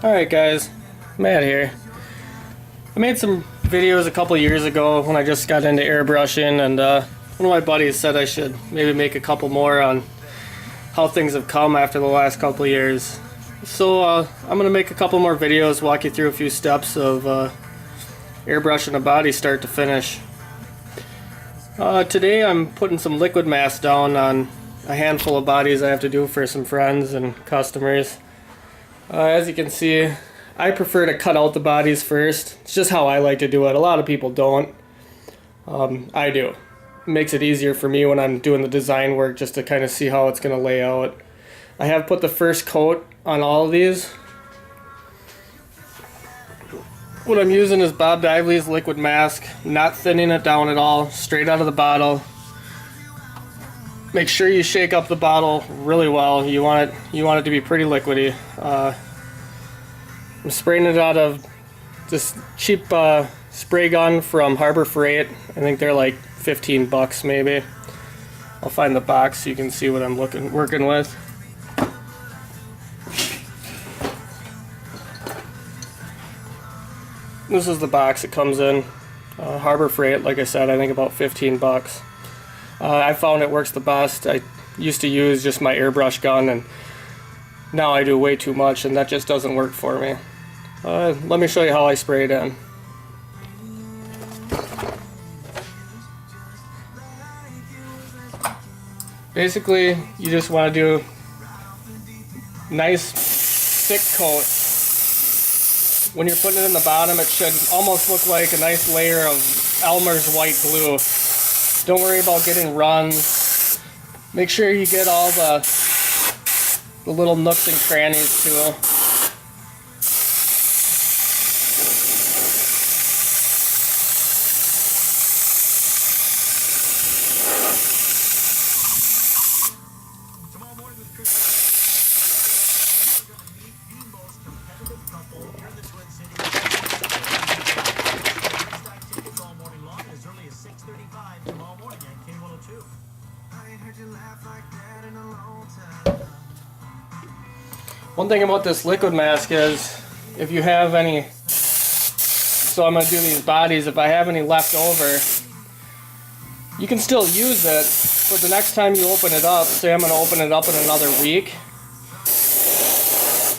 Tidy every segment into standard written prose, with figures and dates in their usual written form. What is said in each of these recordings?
Alright guys, Matt here. I made some videos a couple years ago when I just got into airbrushing, and one of my buddies said I should maybe make a couple more on how things have come after the last couple of years. So I'm going to make a couple more videos, walk you through a few steps of airbrushing a body start to finish. Today I'm putting some liquid mask down on a handful of bodies I have to do for some friends and customers. As you can see, I prefer to cut out the bodies first. It's just how I like to do it. A lot of people don't. I do. It makes it easier for me when I'm doing the design work just to kind of see how it's going to lay out. I have put the first coat on all of these. What I'm using is Bob Dively's liquid mask, not thinning it down at all, straight out of the bottle. Make sure you shake up the bottle really well. You want it to be pretty liquidy. I'm spraying it out of this cheap spray gun from Harbor Freight. I think they're like 15 bucks maybe. I'll find the box so you can see what I'm working with. This is the box it comes in. Harbor Freight, like I said, I think about 15 bucks. I found it works the best. I used to use just my airbrush gun, and now I do way too much, and that just doesn't work for me. Let me show you how I spray it in. Basically, you just want to do nice thick coat. When you're putting it in the bottom, it should almost look like a nice layer of Elmer's white glue. Don't worry about getting runs. Make sure you get all the little nooks and crannies too. One thing about this liquid mask is, if you have any, so I'm going to do these bodies, if I have any left over, you can still use it, but the next time you open it up, say I'm going to open it up in another week,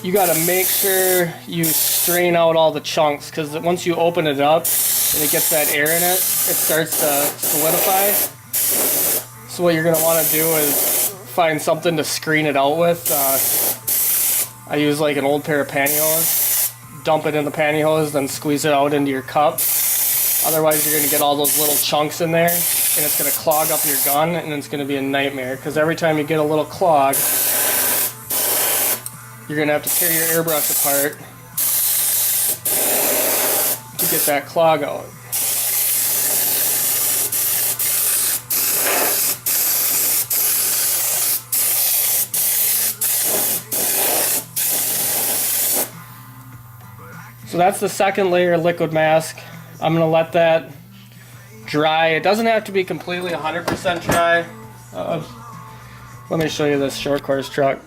you got to make sure you strain out all the chunks, because once you open it up and it gets that air in it, it starts to solidify. So what you're going to want to do is find something to screen it out with. I use like an old pair of pantyhose, dump it in the pantyhose, then squeeze it out into your cup. Otherwise you're going to get all those little chunks in there, and it's going to clog up your gun, and it's going to be a nightmare, because every time you get a little clog, you're going to have to tear your airbrush apart to get that clog out. So that's the second layer of liquid mask. I'm going to let that dry. It doesn't have to be completely 100% dry. Let me show you this short course truck.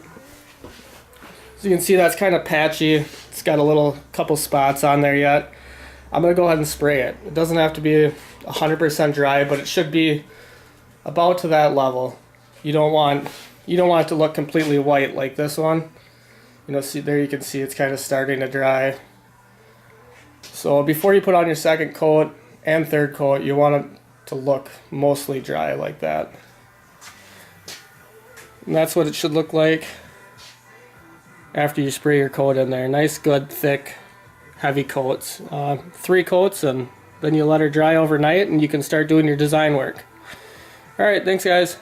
So you can see that's kind of patchy. It's got a couple spots on there yet. I'm going to go ahead and spray it. It doesn't have to be 100% dry, but it should be about to that level. You don't want it to look completely white like this one. You know, see there, you can see it's kind of starting to dry. So before you put on your second coat and third coat, you want it to look mostly dry like that. And that's what it should look like after you spray your coat in there. Nice, good, thick, heavy coats. 3 coats, and then you let her dry overnight, and you can start doing your design work. Alright, thanks guys.